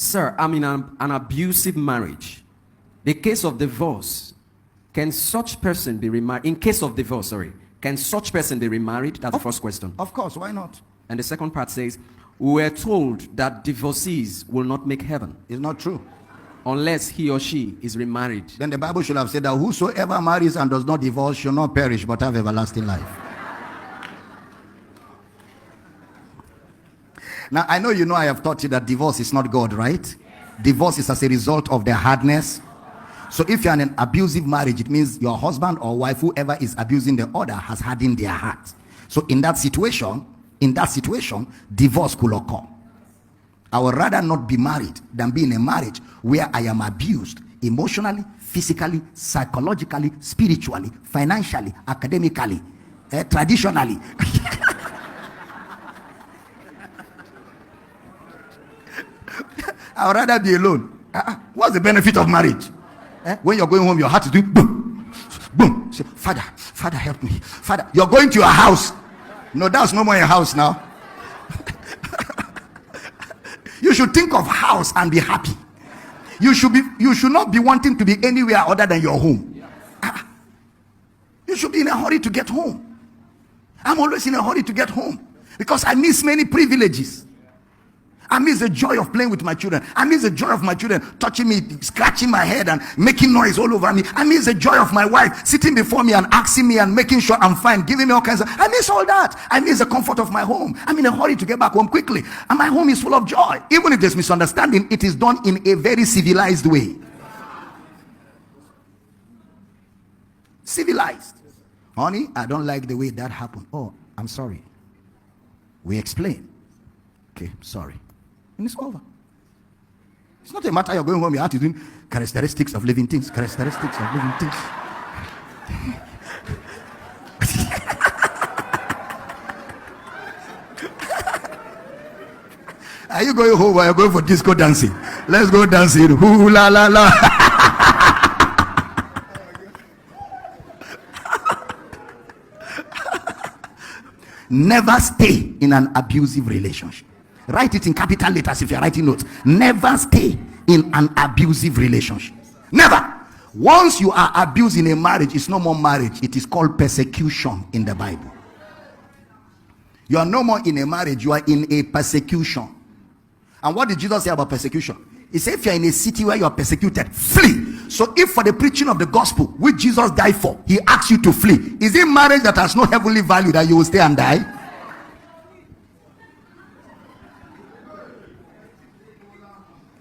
Sir, I'm in an abusive marriage. The case of divorce, can such person be remarried? In case of divorce, sorry, can such person be remarried? That's the first question. Of course, why not? And the second part says, we were told that divorcees will not make heaven. It's not true. Unless he or she is remarried. Then the Bible should have said that whosoever marries and does not divorce shall not perish but have everlasting life. Now, I know I have taught you that divorce is not God, right? Divorce is as a result of their hardness. So if you're in an abusive marriage, it means your husband or wife, whoever is abusing the other, has hardened their heart. So in that situation, divorce could occur. I would rather not be married than be in a marriage where I am abused emotionally, physically, psychologically, spiritually, financially, academically, traditionally. I would rather be alone. What's the benefit of marriage? When you're going home, your heart is doing boom, boom. Say, Father, help me. Father, you're going to your house. No, that's no more your house now. You should think of house and be happy. You should not be wanting to be anywhere other than your home. You should be in a hurry to get home. I'm always in a hurry to get home because I miss many privileges. I miss the joy of playing with my children. I miss the joy of my children touching me, scratching my head and making noise all over me. I miss the joy of my wife sitting before me and asking me and making sure I'm fine, giving me all kinds of... I miss all that. I miss the comfort of my home. I'm in a hurry to get back home quickly. And my home is full of joy. Even if there's misunderstanding, it is done in a very civilized way. Civilized. Honey, I don't like the way that happened. Oh, I'm sorry. We explain. Okay, sorry. And it's over. It's not a matter you're going home, you have to do characteristics of living things. Characteristics of living things. Are you going home or are you going for disco dancing? Let's go dancing. Hoo la la la. Never stay in an abusive relationship. Write it in capital letters if you're writing notes. Never stay in an abusive relationship. Never. Once you are abused in a marriage, it's no more marriage. It is called persecution in the Bible. You are no more in a marriage. You are in a persecution. And what did Jesus say about persecution? He said if you're in a city where you are persecuted, flee. So if for the preaching of the gospel, which Jesus died for, he asks you to flee, is it marriage that has no heavenly value that you will stay and die?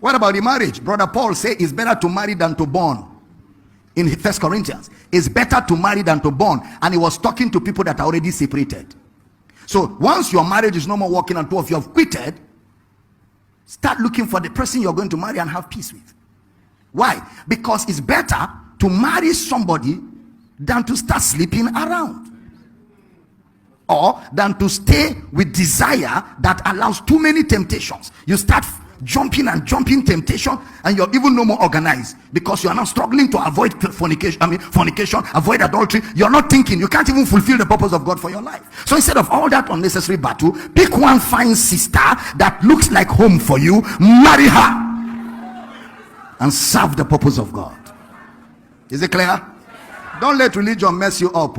What about the marriage? Brother Paul said it's better to marry than to burn. In 1 Corinthians, it's better to marry than to burn. And he was talking to people that are already separated. So once your marriage is no more working and two of you have quitted, start looking for the person you're going to marry and have peace with. Why? Because it's better to marry somebody than to start sleeping around, or than to stay with desire that allows too many temptations. You start jumping temptation and you're even no more organized because you are now struggling to avoid fornication, avoid adultery. You're not thinking, you can't even fulfill the purpose of God for your life. So instead of all that unnecessary battle, pick one fine sister that looks like home for you, marry her and serve the purpose of God. Is it clear? Don't let religion mess you up.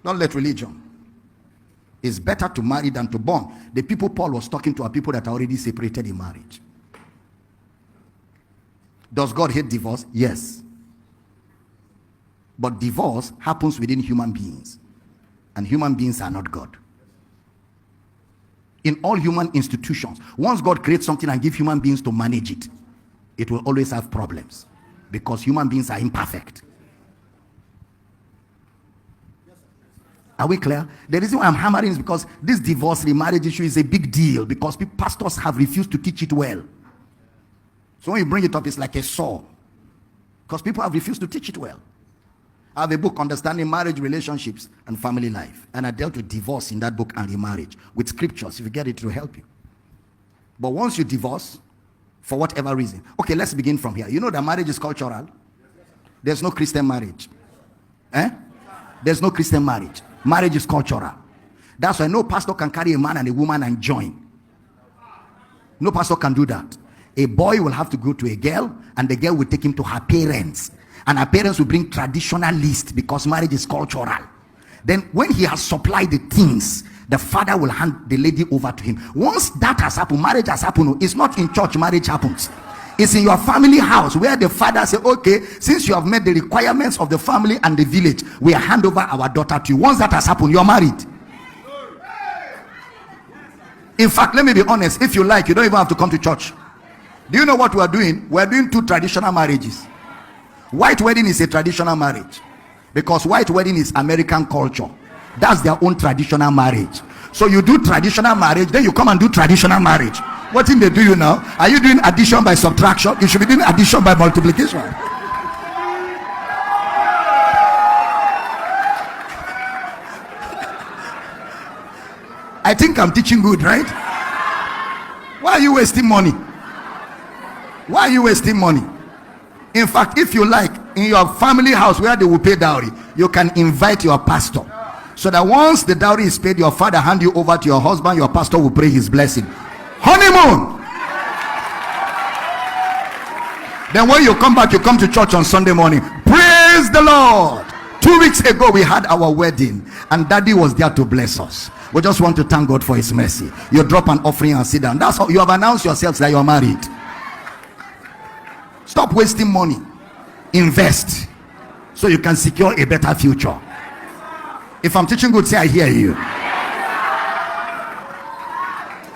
Don't let religion. It's better to marry than to burn. The people Paul was talking to are people that are already separated in marriage. Does God hate divorce? Yes. But divorce happens within human beings. And human beings are not God. In all human institutions, once God creates something and gives human beings to manage it, it will always have problems. Because human beings are imperfect. Are we clear? The reason why I'm hammering is because this divorce remarriage issue is a big deal because pastors have refused to teach it well. So when you bring it up, it's like a sore. Because people have refused to teach it well. I have a book, Understanding Marriage, Relationships, and Family Life. And I dealt with divorce in that book and remarriage with scriptures. If you get it, it will help you. But once you divorce, for whatever reason. Okay, let's begin from here. You know that marriage is cultural. There's no Christian marriage. There's no Christian marriage. Marriage is cultural. That's why no pastor can carry a man and a woman and join. No pastor can do that. A boy will have to go to a girl, and the girl will take him to her parents, and her parents will bring traditional list because marriage is cultural. Then when he has supplied the things, the father will hand the lady over to him. Once that has happened, marriage has happened. It's not in church marriage happens. It's in your family house where the father say, okay, since you have met the requirements of the family and the village, we hand over our daughter to you. Once that has happened, you're married. In fact, let me be honest, if you like, you don't even have to come to church. Do you know what we are doing? We are doing 2 traditional marriages. White wedding is a traditional marriage because white wedding is American culture. That's their own traditional marriage. So you do traditional marriage, then you come and do traditional marriage. What thing they do you now? Are you doing addition by subtraction? You should be doing addition by multiplication. I think I'm teaching good, right? Why are you wasting money? Why are you wasting money? In fact, if you like, in your family house where they will pay dowry, you can invite your pastor, so that once the dowry is paid, your father hand you over to your husband, your pastor will pray his blessing. Honeymoon. Then when you come back, you come to church on Sunday morning. Praise the Lord. 2 weeks ago we had our wedding and daddy was there to bless us. We just want to thank God for his mercy. You drop an offering and sit down. That's how you have announced yourselves that you're married. Stop wasting money. Invest so you can secure a better future. If I'm teaching good, say I hear you.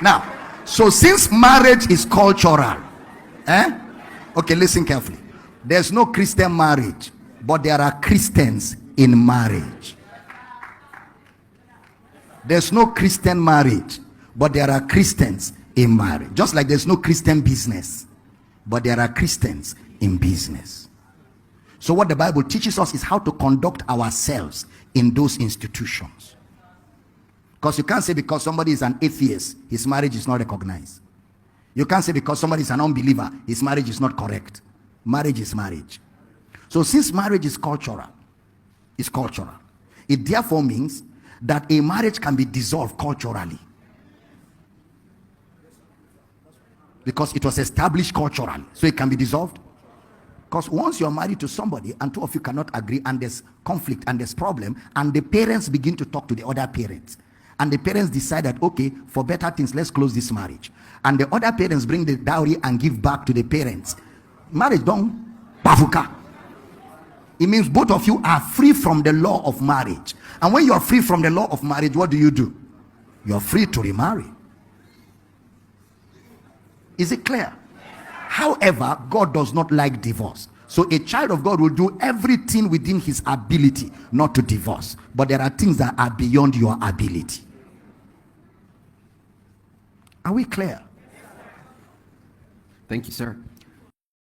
Now, so since marriage is cultural, okay, listen carefully. There's no Christian marriage, but there are Christians in marriage. There's no Christian marriage, but there are Christians in marriage. Just like there's no Christian business, but there are Christians in business. So what the Bible teaches us is how to conduct ourselves in those institutions. Because you can't say because somebody is an atheist, his marriage is not recognized. You can't say because somebody is an unbeliever, his marriage is not correct. Marriage is marriage. So since marriage is cultural, it therefore means that a marriage can be dissolved culturally. Because it was established culturally, so it can be dissolved. Because once you're married to somebody and 2 of you cannot agree and there's conflict and there's problem, and the parents begin to talk to the other parents, and the parents decide that, okay, for better things, let's close this marriage, and the other parents bring the dowry and give back to the parents, marriage don't bavuka. It means both of you are free from the law of marriage. And when you're free from the law of marriage, what do? You're free to remarry. Is it clear? However, God does not like divorce. So a child of God will do everything within his ability not to divorce. But there are things that are beyond your ability. Are we clear? Thank you, sir.